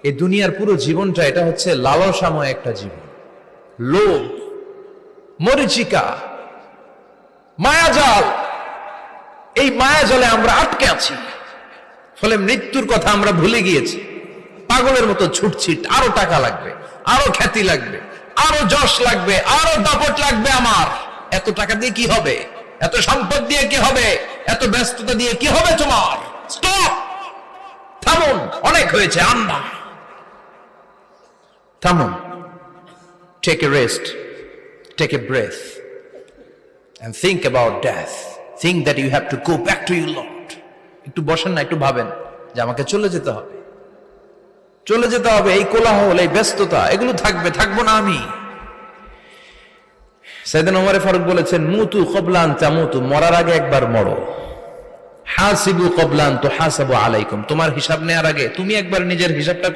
এই দুনিয়ার পুরো জীবনটা এটা হচ্ছে লালসাময় একটা জীবন। লোভ, মরিচিকা, মায়াজাল, এই মায়াজালে আমরা আটকে আছি। ফলে মৃত্যুর কথা আমরা ভুলে গিয়েছি। পাগলের মতো ছুটছি, আরো টাকা লাগবে, আরো খ্যাতি লাগবে, আরো যশ লাগবে, আরো দাপট লাগবে। আমার এত টাকা দিয়ে কি হবে? এত সম্পদ দিয়ে কি হবে? এত ব্যস্ততা দিয়ে কি হবে তোমার? স্টপ, থামুন, অনেক হয়েছে, আন্না, থামুন। Take a rest, take a breath and think about death. Think that you have to go back to your Lord. একটু বসেন না, একটু ভাবেন যে আমাকে চলে যেতে হবে, চলে যেতে হবে। এই কোলাহল, এই ব্যস্ততা, এগুলো থাকবে, থাকবো না আমি। সাইয়েদনা ওমর ফারুক বলেছেন, মুতু ক্বাবলা আন তামুতু, মরার আগে একবার মরো। হাসিবু ক্বাবলা আন তুহাসাবু আলাইকুম, তোমার হিসাব নেওয়ার আগে তুমি একবার নিজের হিসাবটা